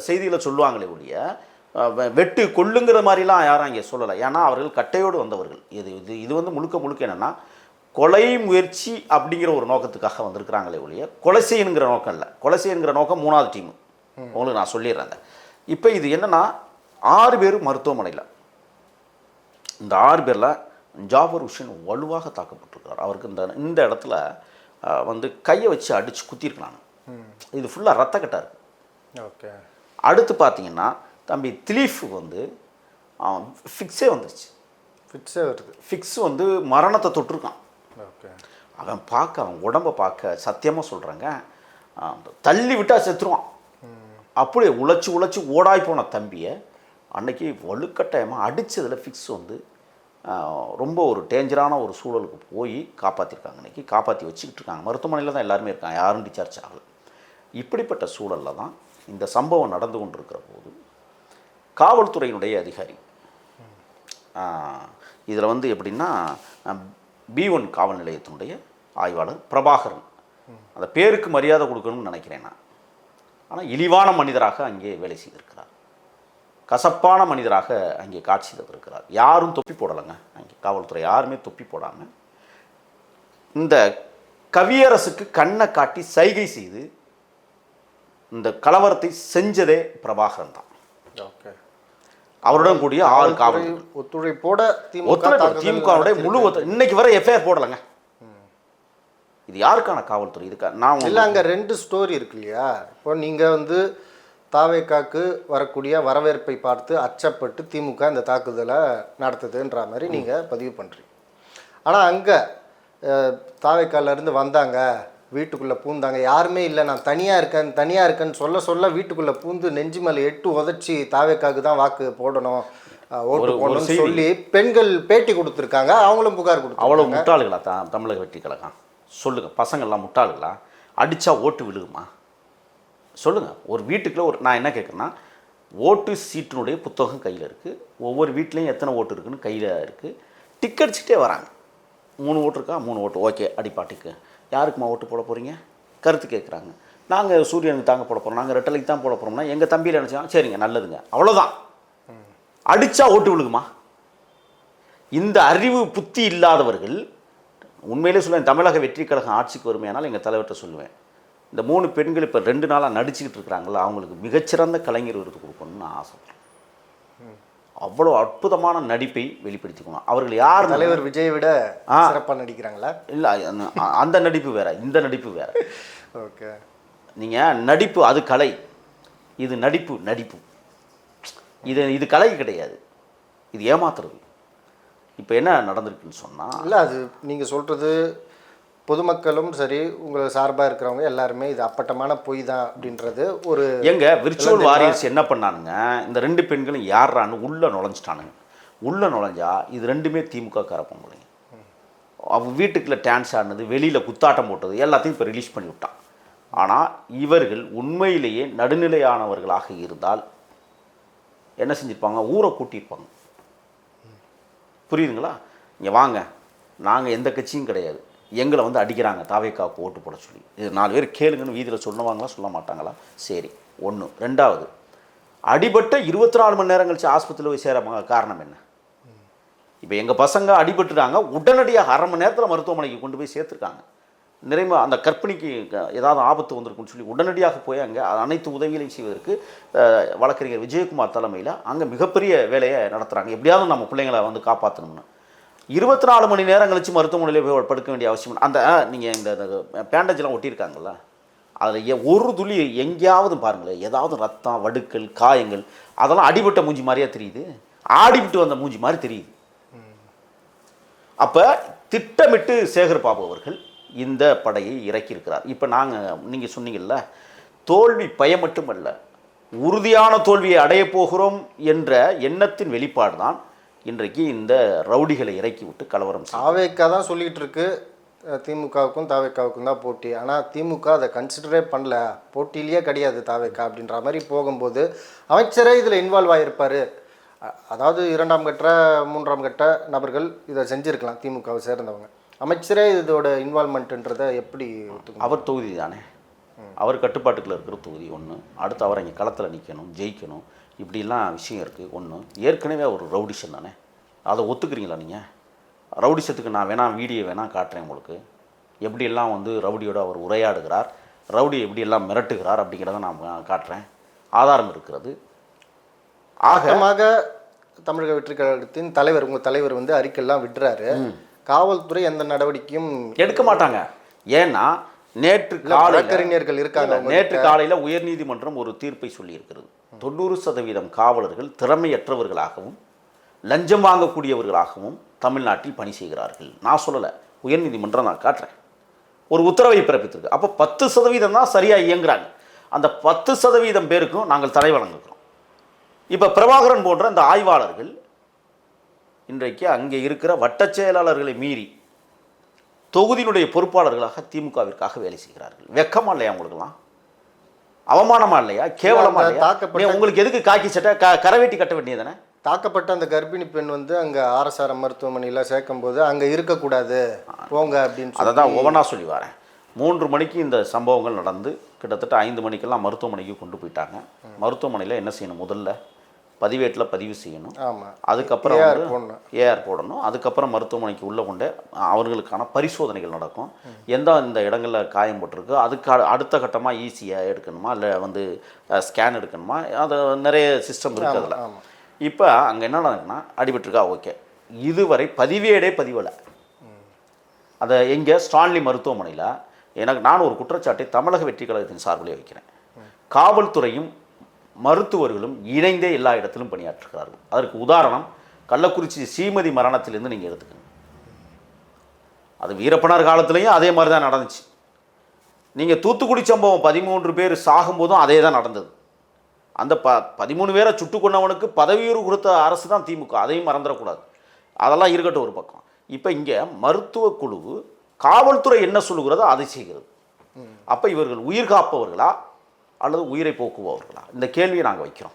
Speaker 1: செய்திகளை சொல்லுவாங்களே ஒழிய வெட்டு கொள்ளுங்கிற மாதிரிலாம் யாரும் இங்கே சொல்லலை. ஏன்னா அவர்கள் கட்டையோடு வந்தவர்கள். இது வந்து முழுக்க என்னென்னா, கொலை முயற்சி அப்படிங்கிற ஒரு நோக்கத்துக்காக வந்திருக்கிறாங்களே ஒழிய கொலை செய்யணுங்கிற நோக்கம் இல்லை. கொலை செய்யணுங்கிற நோக்கம் 3வது டீமு. உங்களுக்கு நான் சொல்லிடுறேன். இப்போ இது என்னென்னா, 6 பேர் மருத்துவமனையில். இந்த 6 பேரில் ஜாபர் ஹுசேன் வலுவாக தாக்கப்பட்டிருக்கிறார். அவருக்கு இந்த இடத்துல வந்து கையை வச்சு அடித்து குத்திருக்கிறாங்க. இது ஃபுல்லாக ரத்தக்கட்டாக இருக்குது.
Speaker 2: ஓகே.
Speaker 1: அடுத்து பார்த்தீங்கன்னா, தம்பி திலீஃபுக்கு வந்து ஃபிக்ஸே வந்துருச்சு. ஃபிக்ஸ் வந்து மரணத்தை தொட்டிருக்கான்.
Speaker 2: ஓகே.
Speaker 1: அவன் உடம்பை பார்க்க சத்தியமாக சொல்கிறாங்க, தள்ளி விட்டால் செத்துருவான். அப்படியே உழைச்சி ஓடாய் போன தம்பியை அன்னைக்கு வலுக்கட்டாயமாக அடித்ததில் ஃபிக்ஸ் வந்து ரொம்ப ஒரு டேஞ்சரான ஒரு சூழலுக்கு போய் காப்பாற்றிருக்காங்க. அன்றைக்கி காப்பாற்றி வச்சுக்கிட்டு இருக்காங்க. மருத்துவமனையில் தான் எல்லாருமே இருக்காங்க, யாரும் டிஸ்சார்ஜ் ஆகலை. இப்படிப்பட்ட சூழலில் தான் இந்த சம்பவம் நடந்து கொண்டிருக்கிற போது காவல்துறையினுடைய அதிகாரி இதில் வந்து எப்படின்னா, B1 காவல் நிலையத்தினுடைய ஆய்வாளர் பிரபாகரன், அந்த பேருக்கு மரியாதை கொடுக்கணும்னு நினைக்கிறேன் நான். ஆனால் இழிவான மனிதராக அங்கே வேலை செய்திருக்கிறார். கசப்பான மனிதராக அங்கே காட்சி தந்திருக்கிறார். யாரும் தொப்பி போடலைங்க அங்கே, காவல்துறை யாருமே தொப்பி போடாமல் இந்த கவியரசுக்கு கண்ணை காட்டி சைகை செய்து இந்த கலவரத்தை செஞ்சதே பிரபாகரன் தான்.
Speaker 2: ஓகே.
Speaker 1: அவருடன் கூடிய 6 காவல்
Speaker 2: ஒத்துழைப்போட
Speaker 1: திமுகவுடைய முழு இன்னைக்கு வரை எஃப்ஐஆர் போடலைங்க. இது யாருக்கான காவல்துறை? இதுக்கா நான்
Speaker 2: இல்லை, அங்கே 2 ஸ்டோரி இருக்கு இல்லையா? இப்போ நீங்கள் வந்து தாவேக்காக்கு வரக்கூடிய வரவேற்பை பார்த்து அச்சப்பட்டு திமுக இந்த தாக்குதலை நடத்துதுன்ற மாதிரி நீங்கள் பதிவு பண்ணுறீங்க. ஆனால் அங்கே தாவேக்காலேருந்து வந்தாங்க, வீட்டுக்குள்ளே பூந்தாங்க, யாருமே இல்லை, நான் தனியாக இருக்கேன்னு சொல்ல வீட்டுக்குள்ளே பூந்து நெஞ்சு மேலே 8 உதச்சி தாவேக்காக்கு தான் வாக்கு போடணும், ஓட்டு போடணும்னு சொல்லி பெண்கள் பேட்டி கொடுத்துருக்காங்க. அவங்களும் புகார் கொடுத்து.
Speaker 1: அவ்வளோ முட்டாளுகளா தமிழக வெற்றி கழகம்? சொல்லுங்கள், பசங்கள்லாம் முட்டாளுகளா? அடித்தா ஓட்டு விழுகுமா? சொல்லுங்கள். ஒரு வீட்டுக்குள்ளே நான் என்ன கேட்குறேன்னா, ஓட்டு சீட்டினுடைய புத்தகம் கையில் இருக்குது. ஒவ்வொரு வீட்லேயும் எத்தனை ஓட்டு இருக்குதுன்னு கையில் இருக்குது. டிக் அடிச்சுட்டே வராங்க. 3 ஓட்டு இருக்கா? 3 ஓட்டு. ஓகே, அடிப்பாட்டிக்கு. யாருக்குமா ஓட்டு போட போகிறீங்க? கருத்து கேட்குறாங்க. நாங்கள் சூரியனுக்கு தாங்க போட போகிறோம், நாங்கள் ரெட்டலைக்கு தான் போட போகிறோம்னா எங்கள் தம்பியில் நினச்சாங்க, சரிங்க நல்லதுங்க, அவ்வளோதான். அடித்தா ஓட்டு விழுகுமா? இந்த அறிவு புத்தி இல்லாதவர்கள் உண்மையிலே சொல்லுவேன், தமிழக வெற்றி கழகம் ஆட்சிக்கு வருமையானால் எங்கள் தலைவர்கிட்ட சொல்லுவேன், இந்த 3 பெண்கள் இப்போ 2 நாளாக நடிச்சுக்கிட்டு இருக்கிறாங்களா, அவங்களுக்கு மிகச்சிறந்த கலைஞர் விருது கொடுக்கணும்னு நான் ஆசைப்படுறேன். அவ்வளோ அற்புதமான நடிப்பை வெளிப்படுத்திக்கணும். அவர்கள் யார்?
Speaker 2: தலைவர் விஜயை விட சிறப்பாக நடிக்கிறாங்களா?
Speaker 1: இல்லை, அந்த நடிப்பு வேற, இந்த நடிப்பு வேற.
Speaker 2: ஓகே,
Speaker 1: நீங்கள் நடிப்பு அது கலை, இது நடிப்பு. இது கலை கிடையாது, இது ஏமாத்துறது. இப்போ என்ன நடந்திருக்குன்னு சொன்னால்,
Speaker 2: இல்லை அது நீங்கள் சொல்கிறது பொதுமக்களும் சரி உங்களை சார்பாக இருக்கிறவங்க எல்லாருமே இது அப்பட்டமான பொய் தான் அப்படின்றது ஒரு
Speaker 1: விர்ச்சுவல் வாரியர்ஸ் என்ன பண்ணானுங்க, இந்த 2 பெண்களும் யாரான்னு உள்ளே நுழைஞ்சிட்டானுங்க. உள்ளே நுழைஞ்சா இது 2மே திமுக காரப்பொம்பளைங்க. அவங்க வீட்டுக்குள்ளே டான்ஸ் ஆடினது, வெளியில் குத்தாட்டம் போட்டது எல்லாத்தையும் இப்போ ரிலீஸ் பண்ணி விட்டான். ஆனால் இவர்கள் உண்மையிலேயே நடுநிலையானவர்களாக இருந்தால் என்ன செஞ்சுருப்பாங்க? ஊரை கூட்டியிருப்பாங்க. புரியுதுங்களா? இங்கே வாங்க, நாங்கள் எந்த கட்சியும் கிடையாது, எங்களை வந்து அடிக்கிறாங்க தாவேக்காவுக்கு ஓட்டு போட சொல்லி, இது 4 பேர் கேளுங்கன்னு வீதியில் சொல்லுவாங்களா சொல்ல மாட்டாங்களா? சரி, 1. 2வது, அடிபட்ட 24 மணி நேரம் கழிச்சு ஆஸ்பத்திரியில் போய் சேர காரணம் என்ன? இப்போ எங்கள் பசங்க அடிபட்டுட்டாங்க, உடனடியாக 1/2 மணி நேரத்தில் மருத்துவமனைக்கு கொண்டு போய் சேர்த்துருக்காங்க. நிறைய அந்த கற்பிணிக்கு ஏதாவது ஆபத்து வந்திருக்குன்னு சொல்லி உடனடியாக போய் அங்கே அனைத்து உதவிகளையும் செய்வதற்கு வழக்கறிஞர் விஜயகுமார் தலைமையில் அங்கே மிகப்பெரிய வேலையை நடத்துகிறாங்க. எப்படியாவது நம்ம பிள்ளைங்களை வந்து காப்பாற்றணும்னு. 24 மணி நேரம் கழிச்சு மருத்துவமனையில் போய் படுக்க வேண்டிய அவசியம். அந்த நீங்கள் இந்த பேண்டேஜெலாம் ஒட்டியிருக்காங்கல்ல, அதில் ஒரு துளி எங்கேயாவது பாருங்களேன், ஏதாவது ரத்தம், வடுக்கள், காயங்கள், அதெல்லாம் அடிபட்ட மூஞ்சி மாதிரியா தெரியுது, ஆடிவிட்டு வந்த மூஞ்சி மாதிரி தெரியுது. அப்போ திட்டமிட்டு சேகர் பாபு அவர்கள் இந்த படையை இறக்கியிருக்கிறார். இப்போ நீங்கள் சொன்னீங்கல்ல, தோல்வி பயம் மட்டுமல்ல, உறுதியான தோல்வியை அடையப் போகிறோம் என்ற எண்ணத்தின் வெளிப்பாடு தான் இன்றைக்கு இந்த ரவுடிகளை இறக்கி விட்டு கலவரம்.
Speaker 2: தாவேக்கா தான் சொல்லிகிட்டு இருக்கு திமுகவுக்கும் தாவேக்காவுக்கும் தான் போட்டி, ஆனால் திமுக அதை கன்சிடரே பண்ணல, போட்டியிலேயே கிடையாது தாவேக்கா அப்படின்ற மாதிரி போகும்போது அமைச்சரே இதில் இன்வால்வ் ஆகியிருப்பார். அதாவது 2ஆம் கட்ட 3ஆம் கட்ட நபர்கள் இதை செஞ்சுருக்கலாம், திமுகவை சேர்ந்தவங்க. அமைச்சரே இதோட இன்வால்மெண்ட்டுன்றதை எப்படி?
Speaker 1: அவர் தொகுதி தானே, அவர் கட்டுப்பாட்டுக்குள்ள இருக்கிற தொகுதி 1. அடுத்து அவர் இங்கே களத்தில் நிற்கணும், ஜெயிக்கணும், இப்படிலாம் விஷயம் இருக்குது. 1, ஏற்கனவே ஒரு ரவுடிஷன் தானே, அதை ஒத்துக்கிறீங்களா நீங்கள்? ரவுடிஷத்துக்கு நான் வேணால் வீடியோ வேணால் காட்டுறேன் உங்களுக்கு, எப்படியெல்லாம் வந்து ரவுடியோட அவர் உரையாடுகிறார், ரவுடி எப்படியெல்லாம் மிரட்டுகிறார் அப்படிங்கிறத நான் காட்டுறேன், ஆதாரம் இருக்கிறது.
Speaker 2: ஆகமாக தமிழக வெற்றி கழகத்தின் தலைவர், உங்கள் தலைவர் வந்து அறிக்கையெல்லாம் விடுறாரு, காவல்துறை எந்த நடவடிக்கையும்
Speaker 1: எடுக்க மாட்டாங்க. ஏன்னா நேற்று
Speaker 2: வழக்கறிஞர்கள் இருக்காங்க.
Speaker 1: நேற்று காலையில் உயர்நீதிமன்றம் ஒரு தீர்ப்பை சொல்லியிருக்கிறது. 90% காவலர்கள் திறமையற்றவர்களாகவும் லஞ்சம் வாங்கக்கூடியவர்களாகவும் தமிழ்நாட்டில் பணி செய்கிறார்கள். நான் சொல்லலை, உயர்நீதிமன்றம் நான் காட்டுறேன், ஒரு உத்தரவை பிறப்பித்திருக்கு. அப்போ 10% தான் சரியாக இயங்குறாங்க. அந்த 10% பேருக்கும் நாங்கள் தடை வழங்குகிறோம். இப்போ பிரபாகரன் போன்ற இந்த ஆய்வாளர்கள் இன்றைக்கு அங்கே இருக்கிற வட்டச் செயலாளர்களை மீறி தொகுதியினுடைய பொறுப்பாளர்களாக திமுகவிற்காக வேலை செய்கிறார்கள். வெக்கமா இல்லையா உங்களுக்குலாம்? அவமானமா இல்லையா? கேவலமா இல்லையா? உங்களுக்கு எதுக்கு காக்கி சட்டை, கரவேட்டி கட்ட வேண்டியதானே?
Speaker 2: தாக்கப்பட்ட அந்த கர்ப்பிணி பெண் வந்து அங்கே ஆர்எஸ்ஆர்எம் மருத்துவமனையில் சேர்க்கும் போது அங்கே இருக்கக்கூடாது போங்க அப்படின்னு
Speaker 1: அதை தான் ஒவ்வொன்றா சொல்லி வரேன். 3 மணிக்கு இந்த சம்பவங்கள் நடந்து கிட்டத்தட்ட 5 மணிக்கெல்லாம் மருத்துவமனைக்கு கொண்டு போயிட்டாங்க. மருத்துவமனையில் என்ன செய்யணும்? முதல்ல பதிவேட்டில் பதிவு செய்யணும். அதுக்கப்புறம் ஏஆர் போடணும். அதுக்கப்புறம் மருத்துவமனைக்கு உள்ளே கொண்டு அவர்களுக்கான பரிசோதனைகள் நடக்கும். இந்த இடங்களில் காயம் போட்டிருக்கு, அதுக்கு அடுத்த கட்டமாக ஈஸியாக எடுக்கணுமா, இல்லை வந்து ஸ்கேன் எடுக்கணுமா, அது நிறைய சிஸ்டம் இருக்குது அதில். இப்போ அங்கே என்ன நடக்குன்னா, அடிபட்டிருக்கா, ஓகே, இதுவரை பதிவேடே பதிவலை. அதை எங்கே? ஸ்டான்லி மருத்துவமனையில். நான் ஒரு குற்றச்சாட்டை தமிழக வெற்றி கழகத்தின் சார்பிலே வைக்கிறேன். காவல்துறையும் மருத்துவர்களும் இணைந்தே எல்லா இடத்திலும் பணியாற்றுகிறார்கள். அதற்கு உதாரணம் கள்ளக்குறிச்சி ஸ்ரீமதி மரணத்திலிருந்து நீங்கள் எடுத்துக்கணும். அது வீரப்பனார் காலத்துலேயும் அதே மாதிரி தான் நடந்துச்சு. நீங்கள் தூத்துக்குடி சம்பவம் 13 பேர் சாகும்போதும் அதே தான் நடந்தது. அந்த 13 பேரை சுட்டு கொண்டவனுக்கு பதவியுறு கொடுத்த அரசு தான் திமுக, அதையும் மறந்துடக்கூடாது. அதெல்லாம் இருக்கட்டும் ஒரு பக்கம். இப்போ இங்கே மருத்துவ குழு காவல்துறை என்ன சொல்லுகிறதோ அதை செய்கிறது. அப்போ இவர்கள் உயிர் காப்பவர்களா அல்லது உயிரை போக்குபவர்களா? இந்த கேள்வியை நாங்கள் வைக்கிறோம்.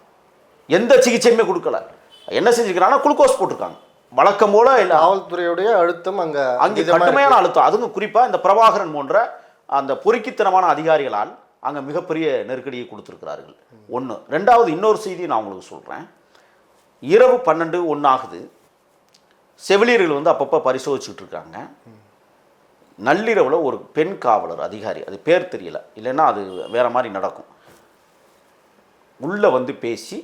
Speaker 1: எந்த சிகிச்சையுமே கொடுக்கல. என்ன செஞ்சுக்கிறாங்கன்னா குளுக்கோஸ் போட்டிருக்காங்க வழக்கம் போல. இல்லை,
Speaker 2: காவல்துறையுடைய அழுத்தம் அங்கே
Speaker 1: கடுமையான அழுத்தம். அதுவும் குறிப்பாக இந்த பிரபாகரன் போன்ற அந்த பொறுக்கித்தனமான அதிகாரிகளால் அங்கே மிகப்பெரிய நெருக்கடியை கொடுத்துருக்கிறார்கள். 1. 2வது இன்னொரு செய்தி நான் உங்களுக்கு சொல்கிறேன். இரவு 12-1 ஆகுது. செவிலியர்கள் வந்து அப்பப்போ பரிசோதிச்சுட்டு இருக்காங்க. நள்ளிரவில் ஒரு பெண் காவலர் அதிகாரி, அது பேர் தெரியல, இல்லைன்னா அது வேறு மாதிரி நடக்கும், உள்ளே வந்து பேசி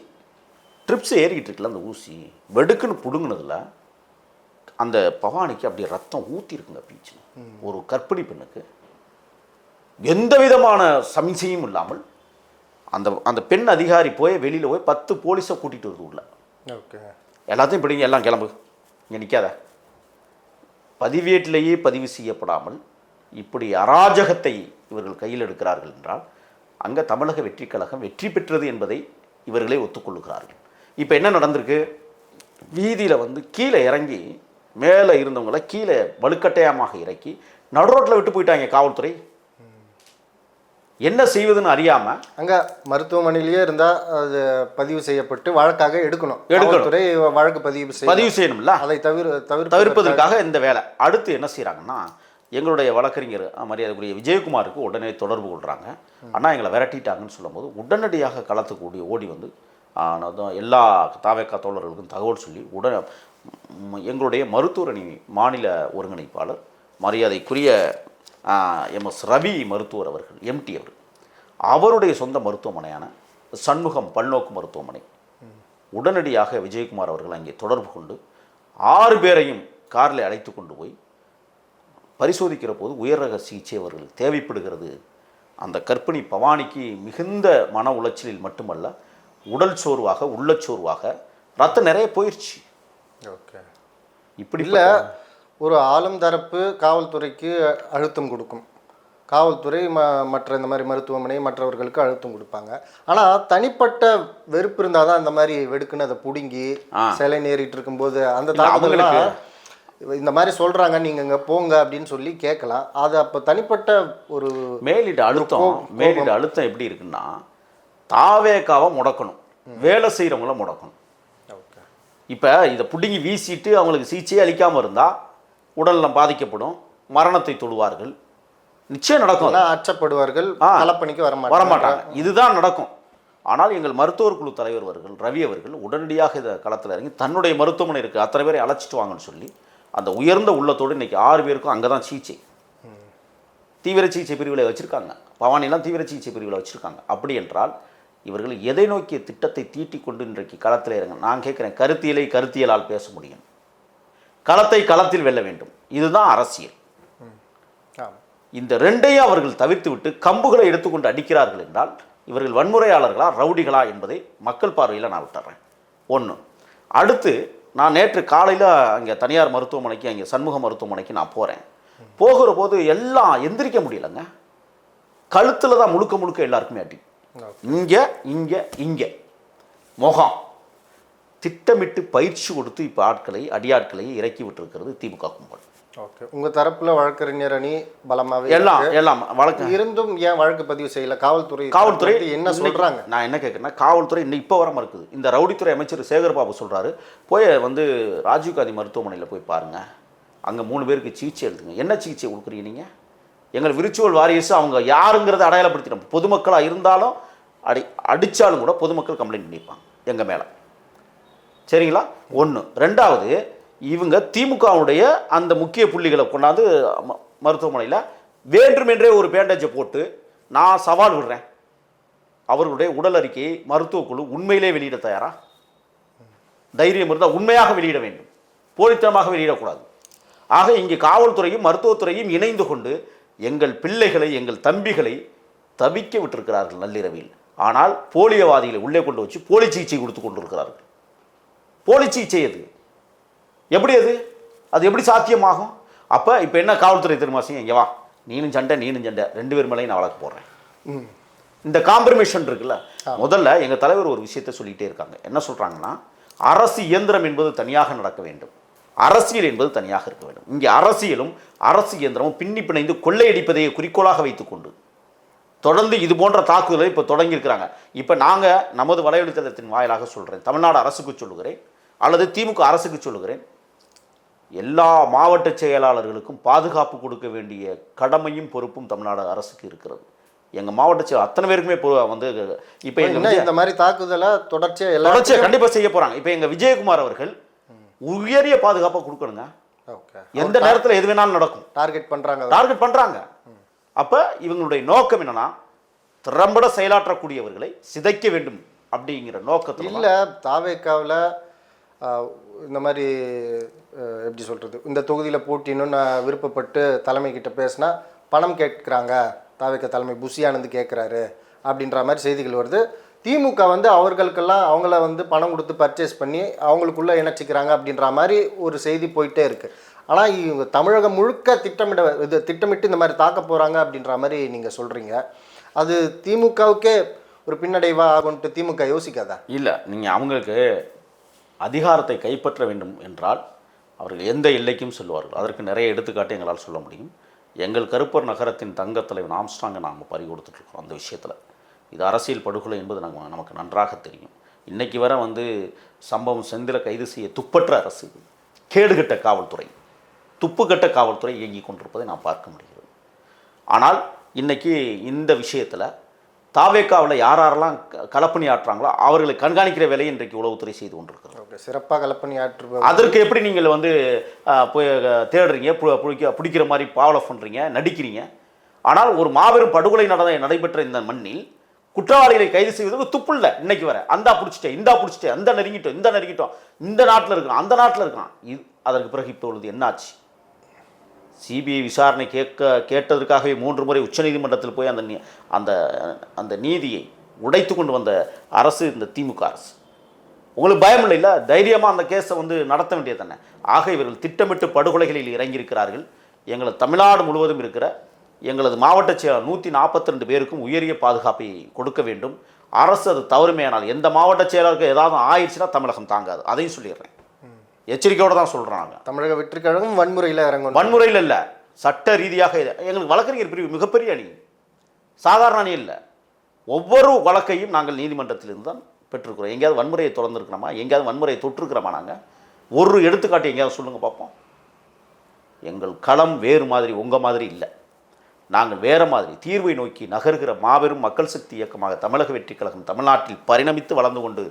Speaker 1: ட்ரிப்ஸ் ஏறிக்கிட்டு இருக்குல்ல அந்த ஊசி வெடுக்குன்னு பிடுங்கினதில் அந்த பவானிக்கு அப்படியே ரத்தம் ஊற்றிருக்குங்க பீச்சு. ஒரு கர்ப்பிணி பெண்ணுக்கு எந்த விதமான சமிசையும் இல்லாமல் அந்த அந்த பெண் அதிகாரி போய் வெளியில் போய் 10 போலீஸை கூட்டிகிட்டு வருது உள்ள.
Speaker 2: ஓகே,
Speaker 1: எல்லாத்தையும் பிடிங்க, எல்லாம் கிளம்பு, இங்கே நிற்காத. பதிவேட்டிலேயே பதிவு செய்யப்படாமல் இப்படி அராஜகத்தை இவர்கள் கையில் எடுக்கிறார்கள் என்றால் அங்கே தமிழக வெற்றி கழகம் வெற்றி பெற்றது என்பதை இவர்களே ஒத்துக்கொள்ளுகிறார்கள். இப்போ என்ன நடந்திருக்கு, வீதியில் வந்து கீழே இறங்கி மேலே இருந்தவங்களை கீழே வலுக்கட்டாயமாக இறக்கி நடுரோட்டில் விட்டு போயிட்டாங்க காவல்துறை. என்ன செய்வதுன்னு அறியாமல்
Speaker 2: அங்கே மருத்துவமனையிலேயே இருந்தால் அது பதிவு செய்யப்பட்டு வழக்காக எடுக்கணும். துறை வழக்கு பதிவு
Speaker 1: செய்யணும்ல,
Speaker 2: அதை
Speaker 1: தவிர்ப்பதற்காக இந்த வேலை. அடுத்து என்ன செய்கிறாங்கன்னா, எங்களுடைய வழக்கறிஞர் மரியாதைக்குரிய விஜயகுமாருக்கு உடனே தொடர்பு கொள்கிறாங்க. அண்ணா எங்களை விரட்டிட்டாங்கன்னு சொல்லும்போது உடனடியாக களத்துக்கு ஓடி வந்து எல்லா தாவேக்கா தோழர்களுக்கும் தகவல் சொல்லி எங்களுடைய மருத்துவரணி மாநில ஒருங்கிணைப்பாளர் மரியாதைக்குரிய MS ரவி மருத்துவர் அவர்கள், MT அவருடைய சொந்த மருத்துவமனையான சண்முகம் பல்நோக்கு மருத்துவமனை உடனடியாக விஜயகுமார் அவர்கள் அங்கே தொடர்பு கொண்டு 6 பேரையும் காரில் அழைத்து கொண்டு போய் பரிசோதிக்கிற போது உயர் ரக சிகிச்சை அவர்கள் தேவைப்படுகிறது. அந்த கர்ப்பிணி பவானிக்கு மிகுந்த மன உளைச்சலில் மட்டுமல்ல, உடல் சோர்வாக உள்ளச்சோர்வாக ரத்தம் நிறைய போயிடுச்சு.
Speaker 2: ஓகே,
Speaker 1: இப்படி
Speaker 2: இல்லை ஒரு ஆளும் தரப்பு காவல்துறைக்கு அழுத்தம் கொடுக்கும், காவல்துறை மற்ற இந்த மாதிரி மருத்துவமனை மற்றவர்களுக்கு அழுத்தம் கொடுப்பாங்க. ஆனால் தனிப்பட்ட வெறுப்பு இருந்தால் தான் இந்த மாதிரி வெடுக்குன்னு அதை பிடுங்கி சிலை நேரிட்டு இருக்கும்போது அந்த தாக்குதலுக்கு இந்த மாதிரி சொல்கிறாங்க, நீங்கள் இங்கே போங்க அப்படின்னு சொல்லி கேட்கலாம். அது அப்போ தனிப்பட்ட ஒரு
Speaker 1: மேலிட அழுத்தம் எப்படி இருக்குன்னா, தாவேக்காவை முடக்கணும், வேலை செய்கிறவங்கள முடக்கணும். இப்போ இதை பிடுங்கி வீசிட்டு அவங்களுக்கு சிகிச்சையே அளிக்காமல் இருந்தால் உடல்நலம் பாதிக்கப்படும், மரணத்தை தொடுவார்கள், நிச்சயம் நடக்கும்,
Speaker 2: அச்சப்படுவார்கள், களப்பணிக்கு
Speaker 1: வரமாட்டாங்க. இதுதான் நடக்கும். ஆனால் எங்கள் மருத்துவர் குழு தலைவர் அவர்கள் ரவி அவர்கள் உடனடியாக இதை களத்தில் இறங்கி தன்னுடைய மருத்துவமனை இருக்குது அத்தனை பேரை அழைச்சிட்டு வாங்கன்னு சொல்லி அந்த உயர்ந்த உள்ளத்தோடு இன்றைக்கி 6 பேருக்கும் அங்கே தான் சிகிச்சை, தீவிர சிகிச்சை பிரிவில் வச்சுருக்காங்க. பவானிலாம் தீவிர சிகிச்சை பிரிவில் வச்சுருக்காங்க. அப்படி என்றால் இவர்கள் எதை நோக்கிய திட்டத்தை தீட்டிக் கொண்டு இன்றைக்கு களத்தில் இறங்க, நான் கேட்குறேன், கருத்தியலால் பேச முடியும், களத்தில் வெல்ல வேண்டும், இதுதான் அரசியல். இந்த ரெண்டையும் அவர்கள் தவிர்த்து விட்டு கம்புகளை எடுத்துக்கொண்டு அடிக்கிறார்கள் என்றால் இவர்கள் வன்முறையாளர்களா ரவுடிகளா என்பதை மக்கள் பார்வையில் நான் விட்டுறேன். ஒன்று. அடுத்து, நான் நேற்று காலையில் அங்கே தனியார் மருத்துவமனைக்கு, அங்கே சண்முக மருத்துவமனைக்கு நான் போகிற போது எல்லாம் எந்திரிக்க முடியலைங்க. கழுத்தில் தான் முழுக்க எல்லாருக்குமே அடி, இங்கே முகம். திட்டமிட்டு பயிற்சி கொடுத்து இப்போ அடியாட்களை இறக்கி விட்டுருக்கிறது திமுக கும்பல்.
Speaker 2: ஓகே, உங்கள் தரப்பில் வழக்கறிஞர் அணி பலமாகவே
Speaker 1: எல்லாம் வழக்கு
Speaker 2: இருந்தும் ஏன் வழக்கு பதிவு செய்யல? காவல்துறை என்ன சொல்கிறாங்க?
Speaker 1: நான் என்ன கேட்குறேன்னா, காவல்துறை இன்னும் இப்போ வர இருக்குது. இந்த ரவுடித்துறை அமைச்சர் சேகர்பாபு சொல்கிறாரு, போய் வந்து ராஜீவ்காந்தி மருத்துவமனையில் போய் பாருங்கள், அங்கே 3 பேருக்கு சிகிச்சை எடுத்துங்க. என்ன சிகிச்சை கொடுக்குறீங்க நீங்கள்? எங்கள் விரிச்சுவல் வாரியர்ஸ் அவங்க யாருங்கிறத அடையாளப்படுத்திட்டோம். பொதுமக்களாக இருந்தாலும் அடித்தாலும் கூட பொதுமக்கள் கம்ப்ளைண்ட் பண்ணியிருப்பாங்க எங்கள் மேலே. சரிங்களா? 1. 2வது, இவங்க திமுகவுடைய அந்த முக்கிய புள்ளிகளை கொண்டாந்து மருத்துவமனையில் வேண்டுமென்றே ஒரு பேண்டேஜை போட்டு நான் சவால் விடுறேன், அவர்களுடைய உடல் அறிக்கையை மருத்துவக்குழு உண்மையிலே வெளியிட தயாரா? தைரியம் இருந்தால் உண்மையாக வெளியிட வேண்டும், போலித்தனமாக வெளியிடக்கூடாது. ஆக இங்கே காவல்துறையும் மருத்துவத்துறையும் இணைந்து கொண்டு எங்கள் பிள்ளைகளை, எங்கள் தம்பிகளை தவிக்க விட்டிருக்கிறார்கள் நள்ளிரவில். ஆனால் போலியவாதிகளை உள்ளே கொண்டு வச்சு போலி சிகிச்சை கொடுத்து கொண்டிருக்கிறார்கள். போலி சிகிச்சை அது எப்படி சாத்தியமாகும்? அப்போ இப்போ என்ன காவல்துறை தெரியுமா செய்யும்? இங்கே வா, நீனும் சண்டை 2 பேர் மேலேயும் நான் வழக்கு போடுறேன். இந்த காம்ப்ரமைஷன் இருக்குல்ல. முதல்ல எங்கள் தலைவர் ஒரு விஷயத்தை சொல்லிகிட்டே இருக்காங்க. என்ன சொல்கிறாங்கன்னா, அரசு இயந்திரம் என்பது தனியாக நடக்க வேண்டும், அரசியல் என்பது தனியாக இருக்க வேண்டும். இங்கே அரசியலும் அரசு இயந்திரமும் பின்னி பிணைந்து கொள்ளையடிப்பதை குறிக்கோளாக வைத்துக்கொண்டு தொடர்ந்து இது போன்ற தாக்குதலை இப்போ தொடங்கியிருக்கிறாங்க. இப்போ நாங்கள் நமது வலையொலித்தளத்தின் வாயிலாக சொல்கிறேன், தமிழ்நாடு அரசுக்கு சொல்லுகிறேன் அல்லது திமுக அரசுக்கு சொல்லுகிறேன், எல்லா மாவட்ட செயலாளர்களுக்கும் பாதுகாப்பு கொடுக்க வேண்டிய கடமையும் பொறுப்பும் தமிழ்நாடு அரசுக்கு இருக்கிறது. எங்கள் மாவட்ட செயலாளர் அத்தனை பேருக்குமே வந்து இப்போ
Speaker 2: இந்த மாதிரி தாக்குதலை தொடர்ச்சியாக
Speaker 1: கண்டிப்பாக செய்ய போகிறாங்க. இப்போ எங்கள் விஜயகுமார் அவர்கள் உயரிய பாதுகாப்பை கொடுக்கணுங்க. எந்த நேரத்தில் எது வேணாலும் நடக்கும். டார்கெட் பண்ணுறாங்க. அப்போ இவங்களுடைய நோக்கம் என்னன்னா, திறம்பட செயலாற்றக்கூடியவர்களை சிதைக்க வேண்டும் அப்படிங்கிற நோக்கத்தில்
Speaker 2: இல்லை தாவேக்காவில் இந்த மாதிரி எப்படி சொல்கிறது, இந்த தொகுதியில் போட்டின்னு நான் விருப்பப்பட்டு தலைமைக்கிட்ட பேசினா பணம் கேட்குறாங்க, தாவேக்கா தலைமை புஷி ஆனந்த் கேட்குறாரு அப்படின்ற மாதிரி செய்திகள் வருது. திமுக வந்து அவர்களுக்கெல்லாம் அவங்கள வந்து பணம் கொடுத்து பர்ச்சேஸ் பண்ணி அவங்களுக்குள்ளே இணைச்சிக்கிறாங்க அப்படின்ற மாதிரி ஒரு செய்தி போயிட்டே இருக்குது. ஆனால் இவங்க தமிழகம் முழுக்க திட்டமிட்டு இந்த மாதிரி தாக்க போகிறாங்க அப்படின்ற மாதிரி நீங்கள் சொல்கிறீங்க. அது திமுகவுக்கே ஒரு பின்னடைவா ஆகும்ட்டு திமுக யோசிக்காதா?
Speaker 1: இல்லை, நீங்கள் அவங்களுக்கு அதிகாரத்தை கைப்பற்ற வேண்டும் என்றால் அவர்கள் எந்த எல்லைக்கும் சொல்லுவார்கள். அதற்கு நிறைய எடுத்துக்காட்டு எங்களால் சொல்ல முடியும். எங்கள் கருப்பர் நகரத்தின் தங்கத்தலைவன் ஆம்ஸ்ட்ராங்கை நாங்கள் பறி கொடுத்துட்ருக்கோம். அந்த விஷயத்தில் இது அரசியல் படுகொலை என்பது நமக்கு நன்றாக தெரியும். இன்றைக்கி வர வந்து சம்பவம் செந்தில கைது செய்ய துப்பற்ற அரசு, கேடுகட்ட காவல்துறை, துப்புக்கட்ட காவல்துறை இயங்கி கொண்டிருப்பதை நாம் பார்க்க முடிகிறது. ஆனால் இன்றைக்கி இந்த விஷயத்தில் தாவேக்காவில் யாரெல்லாம் களப்பணி ஆற்றுறாங்களோ அவர்களை கண்காணிக்கிற வேலையை இன்றைக்கு உளவுத்துறை செய்து கொண்டிருக்கிறது.
Speaker 2: சிறப்பாக களப்பணி ஆற்று.
Speaker 1: அதற்கு எப்படி நீங்கள் வந்து போய் தேடுறீங்க, பிடிக்கிற மாதிரி பாவலை பண்ணுறீங்க, நடிக்கிறீங்க. ஆனால் ஒரு மாபெரும் படுகொலை நடைபெற்ற இந்த மண்ணில் குற்றவாளிகளை கைது செய்வதற்கு துப்பு இல்லை. இன்னைக்கு வர அந்தா பிடிச்சிட்டேன், இந்தா பிடிச்சிட்டேன், அந்த நெருங்கிட்டோம், இந்த நாட்டில் இருக்கிறான், அந்த நாட்டில் இருக்கான். இது அதற்கு பிறகு இப்பொழுது என்னாச்சு? சிபிஐ விசாரணை கேட்டதற்காகவே 3 முறை உச்சநீதிமன்றத்தில் போய் அந்த நீதியை உடைத்து கொண்டு வந்த அரசு இந்த திமுக அரசு. உங்களுக்கு பயம் இல்லை? தைரியமாக அந்த கேஸை வந்து நடத்த வேண்டியது தானே. ஆக இவர்கள் திட்டமிட்டு படுகொலைகளில் இறங்கியிருக்கிறார்கள். எங்களது தமிழ்நாடு முழுவதும் இருக்கிற எங்களது மாவட்ட செயலர் 142 பேருக்கும் உயரிய பாதுகாப்பை கொடுக்க வேண்டும். அரசு அது தவறுமையானால் எந்த மாவட்ட செயலருக்கு ஏதாவது ஆயிடுச்சுன்னா தமிழகம் தாங்காது. அதையும் சொல்லிடுறேன், எச்சரிக்கையோடு தான் சொல்கிறாங்க.
Speaker 2: தமிழக வெற்றிக் கழகம் வன்முறையில் இறங்கும்.
Speaker 1: வன்முறையில் இல்லை, சட்ட ரீதியாக எங்களுக்கு வழக்கறிஞர் பிரிவு மிகப்பெரிய அணி, சாதாரண அணி இல்லை. ஒவ்வொரு வழக்கையும் நாங்கள் நீதிமன்றத்திலிருந்து தான் பெற்றிருக்கிறோம். எங்கேயாவது வன்முறையை திறந்துருக்கிறோமா? எங்கேயாவது வன்முறையை தொற்றுக்கிறோமா? நாங்கள் ஒரு எடுத்துக்காட்டு எங்கேயாவது சொல்லுங்கள் பார்ப்போம். எங்கள் களம் வேறு மாதிரி, உங்கள் மாதிரி இல்லை. நாங்கள் வேறு மாதிரி தீர்வை நோக்கி நகர்கிற மாபெரும் மக்கள் சக்தி இயக்கமாக தமிழக வெற்றி கழகம் தமிழ்நாட்டில் பரிணமித்து வளர்ந்து கொண்டு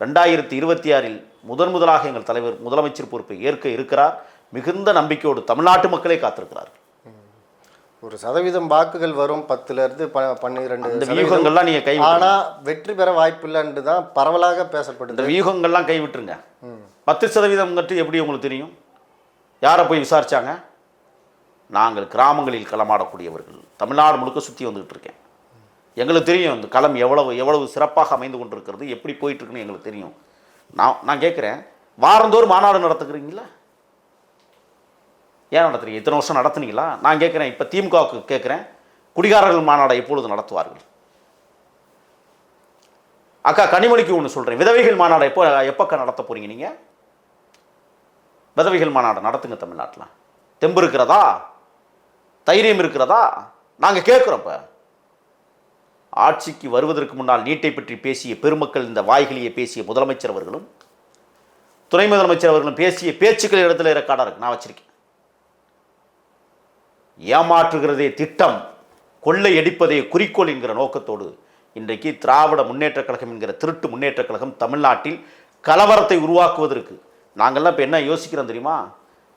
Speaker 1: 2026 முதலாக எங்கள் தலைவர் முதலமைச்சர் பொறுப்பை ஏற்க இருக்கிறார். மிகுந்த நம்பிக்கையோடு தமிழ்நாட்டு மக்களே காத்திருக்கிறார்கள்.
Speaker 2: 1% வாக்குகள் வரும், 10லேருந்து 12.
Speaker 1: வியூகங்கள்லாம் நீங்கள் கை,
Speaker 2: ஆனால் வெற்றி பெற வாய்ப்பு இல்லைன்னு தான் பரவலாக பேசப்படுது.
Speaker 1: இந்த வியூகங்கள்லாம் கைவிட்டுருங்க. 10% எப்படி உங்களுக்கு தெரியும்? யாரை போய் விசாரிச்சாங்க? நாங்கள் கிராமங்களில் களமாடக்கூடியவர்கள், தமிழ்நாடு முழுக்க சுற்றி வந்துக்கிட்டு இருக்கேன். எங்களுக்கு தெரியும் இந்த களம் எவ்வளவு சிறப்பாக அமைந்து கொண்டிருக்கிறது, எப்படி போயிட்டுருக்குன்னு எங்களுக்கு தெரியும். நான் கேட்குறேன், வாரந்தோறும் மாநாடு நடத்துக்கிறீங்களா? ஏன் நடத்துறீங்க? இத்தனை வருஷம் நடத்துனீங்களா? நான் கேட்குறேன், இப்போ திமுகவுக்கு கேட்குறேன், குடிகாரர்கள் மாநாடை எப்பொழுது நடத்துவார்கள்? அக்கா கனிமொழிக்கு ஒன்று சொல்கிறேன், விதவைகள் மாநாடை எப்போக்கா நடத்த போகிறீங்க? நீங்கள் விதவைகள் மாநாடு நடத்துங்க. தமிழ்நாட்டில் தெம்பு இருக்கிறதா? தைரியம் இருக்கிறதா? நாங்கள் கேட்குறோம். இப்போ ஆட்சிக்கு வருவதற்கு முன்னால் நீட்டை பற்றி பேசிய பெருமக்கள், இந்த வாய்களையே பேசிய முதலமைச்சர் அவர்களும் துணை முதலமைச்சர் அவர்களும் பேசிய பேச்சுக்கள் இடத்துல ரெக்கார்டாக இருக்கு, நான் வச்சிருக்கேன். ஏமாற்றுகிறதே திட்டம், கொள்ளையடிப்பதே குறிக்கோள் என்கிற நோக்கத்தோடு இன்றைக்கு திராவிட முன்னேற்ற கழகம் என்கிற திருட்டு முன்னேற்ற கழகம் தமிழ்நாட்டில் கலவரத்தை உருவாக்குவதற்கு நாங்கள்லாம் இப்போ என்ன யோசிக்கிறோம் தெரியுமா?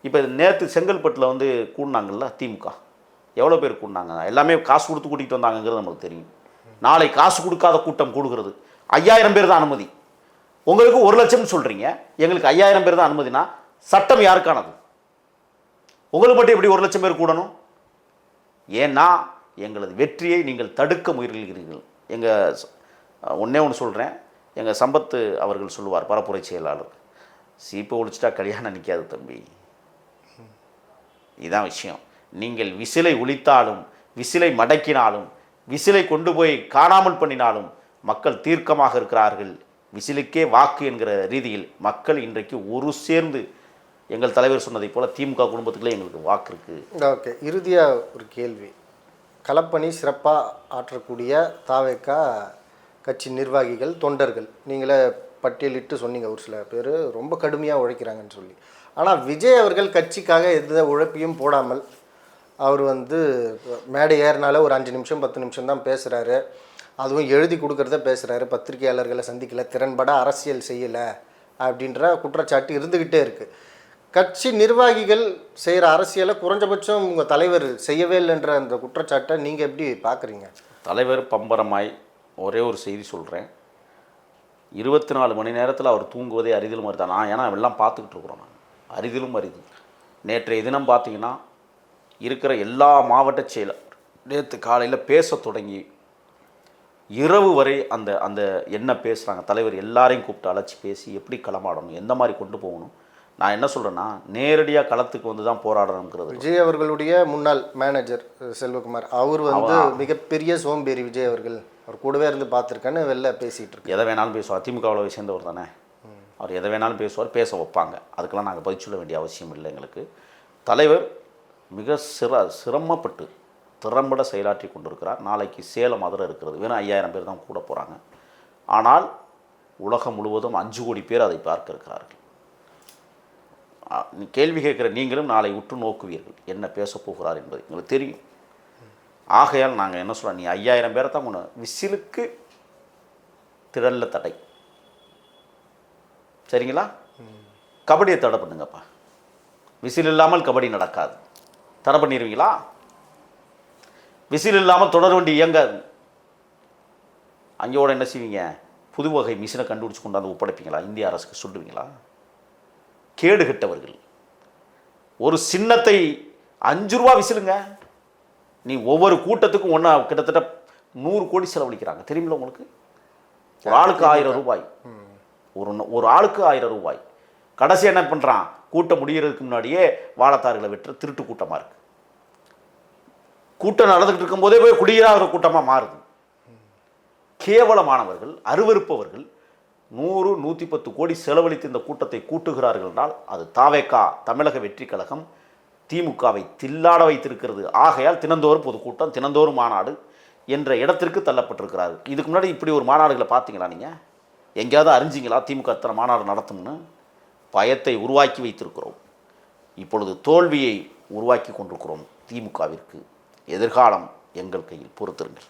Speaker 1: இப்போ நேற்று செங்கல்பட்டில் வந்து கூடினாங்கல்ல திமுக, எவ்வளோ பேர் கூடினாங்க? எல்லாமே காசு கொடுத்து கூட்டிகிட்டு வந்தாங்கங்கிறது நமக்கு தெரியும். நாளை காசு கொடுக்காத கூட்டம் கூடுகிறது. 5000 பேர் தான் அனுமதி. உங்களுக்கு 1 லட்சம்னு சொல்கிறீங்க, எங்களுக்கு 5000 பேர் தான் அனுமதினா சட்டம் யாருக்கானது? உங்களுக்கு மட்டும் எப்படி 1 லட்சம் பேர் கூடணும்? ஏன்னா எங்களது வெற்றியை நீங்கள் தடுக்க முயல்கிறீர்கள். ஒன்றே ஒன்று சொல்கிறேன், எங்கள் சம்பத்து அவர்கள் சொல்லுவார், பரப்புரை செயலாளர், சீப்பை ஒழிச்சிட்டா கல்யாணம் நிற்காது தம்பி. இதுதான் விஷயம். நீங்கள் விசிலை ஒழித்தாலும், விசிலை மடக்கினாலும், விசிலை கொண்டு போய் காணாமல் பண்ணினாலும் மக்கள் தீர்க்கமாக இருக்கிறார்கள். விசிலுக்கே வாக்கு என்கிற ரீதியில் மக்கள் இன்றைக்கு ஒரு சேர்ந்து எங்கள் தலைவர் சொன்னதை போல திமுக குடும்பத்துக்குள்ளே எங்களுக்கு வாக்கு இருக்குது.
Speaker 2: ஓகே, இறுதியாக ஒரு கேள்வி. களப்பணி சிறப்பாக ஆற்றக்கூடிய தாவேக்கா கட்சி நிர்வாகிகள், தொண்டர்கள், நீங்களே பட்டியலிட்டு சொன்னீங்க, ஒரு சில பேர் ரொம்ப கடுமையாக உழைக்கிறாங்கன்னு சொல்லி. ஆனால் விஜய் அவர்கள் கட்சிக்காக எந்த உழைப்பையும் போடாமல் அவர் வந்து மேடை ஏறினால ஒரு 5 நிமிஷம் 10 நிமிஷம் தான் பேசுகிறாரு. அதுவும் எழுதி கொடுக்குறத பேசுகிறாரு, பத்திரிகையாளர்களை சந்திக்கலை, திறன்பட அரசியல் செய்யலை அப்படின்ற குற்றச்சாட்டு இருந்துக்கிட்டே இருக்குது. கட்சி நிர்வாகிகள் செய்கிற அரசியலை குறைஞ்சபட்சம் உங்கள் தலைவர் செய்யவே இல்லைன்ற அந்த குற்றச்சாட்டை நீங்கள் எப்படி பார்க்குறீங்க?
Speaker 1: தலைவர் பம்பரமாய் ஒரே ஒரு செய்தி சொல்கிறேன், 24 மணி நேரத்தில் அவர் தூங்குவதே அரிதிலும் அரிதான். நான் ஏன்னா எல்லாம் பார்த்துக்கிட்டு இருக்கிறோம். நான் அரிதிலும் அரிது. நேற்றைய தினம் பார்த்தீங்கன்னா இருக்கிற எல்லா மாவட்ட செயலர் நேற்று காலையில் பேச தொடங்கி இரவு வரை அந்த அந்த என்ன பேசுகிறாங்க தலைவர் எல்லாரையும் கூப்பிட்டு அழைச்சி பேசி எப்படி களமாடணும், எந்த மாதிரி கொண்டு போகணும். நான் என்ன சொல்கிறேன்னா, நேரடியாக களத்துக்கு வந்து தான் போராடணுங்கிறது.
Speaker 2: விஜய் அவர்களுடைய முன்னாள் மேனேஜர் செல்வகுமார் அவர் வந்து மிகப்பெரிய சோம்பேறி விஜய் அவர்கள், அவர் கூடவே இருந்து பார்த்துருக்கேன்னு வெளில பேசிகிட்டு இருக்கு.
Speaker 1: எதை வேணாலும் பேசுவார். திமுகவில் சேர்ந்தவர் தானே அவர். எதை வேணாலும் பேசுவார், பேச வைப்பாங்க. அதுக்கெல்லாம் நாங்கள் பதில் சொல்ல வேண்டிய அவசியம் இல்லை எங்களுக்கு. தலைவர் மிக சிரமப்பட்டு திறம்பட செயலாற்றி கொண்டிருக்கிறார். நாளைக்கு சேலம் மதுரை இருக்கிறது, வெறும் 5000 பேர் தான் கூட போகிறாங்க. ஆனால் உலகம் முழுவதும் 5 கோடி பேர் அதை பார்க்க இருக்கிறார்கள். கேள்வி கேட்குற நீங்களும் நாளை உற்று நோக்குவீர்கள் என்ன பேச போகிறார் என்பது எங்களுக்கு தெரியும். ஆகையால் நாங்கள் என்ன சொல்கிறோம், நீ 5000 பேரை தான் கொண்டு விசிலுக்கு திடலில் தடை, சரிங்களா? கபடியை தடை பண்ணுங்கப்பா. விசில் இல்லாமல் கபடி நடக்காது. தடை பண்ணிடுவீங்களா? விசில் இல்லாமல் தொடர் வண்டி இயங்காது. அங்கேயோட என்ன செய்வீங்க? புது வகை மிஷினை கண்டுபிடிச்சி கொண்டாந்து ஒப்படைப்பீங்களா? இந்திய அரசுக்கு சொல்லுவீங்களா? கேடு கெட்டவர்கள். ஒரு சின்னத்தை 5 ரூபா விசிலுங்க. நீ ஒவ்வொரு கூட்டத்துக்கும் ஒன்றா கிட்டத்தட்ட 100 கோடி செலவழிக்கிறாங்க, தெரியுமில்ல உங்களுக்கு? ஒரு ஆளுக்கு 1000 ரூபாய். ஒரு ஆளுக்கு 1000 ரூபாய். கடைசி என்ன பண்ணுறான்? கூட்டம் முடிகிறதுக்கு முன்னாடியே வாழைத்தார்களை வெற்ற திருட்டு கூட்டமாக இருக்குது. கூட்டம் நடந்துகிட்டு இருக்கும்போதே போய் குடியிறாத கூட்டமாக மாறுது. கேவலமானவர்கள், அருவருப்பவர்கள் 100-110 கோடி செலவழித்து இந்த கூட்டத்தை கூட்டுகிறார்கள் என்றால் அது தாவேகா தமிழக வெற்றி கழகம் திமுகவை தில்லாட வைத்திருக்கிறது. ஆகையால் தினந்தோறும் பொதுக்கூட்டம், தினந்தோறும் மாநாடு என்ற இடத்திற்கு தள்ளப்பட்டிருக்கிறார். இதுக்கு முன்னாடி இப்படி ஒரு மாநாடுகளை பார்த்தீங்களா? நீங்கள் எங்கேயாவது அறிஞ்சிங்களா திமுக அத்தனை மாநாடு நடத்தும்னு? பயத்தை உருவாக்கி வைத்திருக்கிறோம். இப்பொழுது தோல்வியை உருவாக்கி கொண்டிருக்கிறோம். திமுகவிற்கு எதிர்காலம் எங்கள் கையில். பொறுத்திருங்கள்.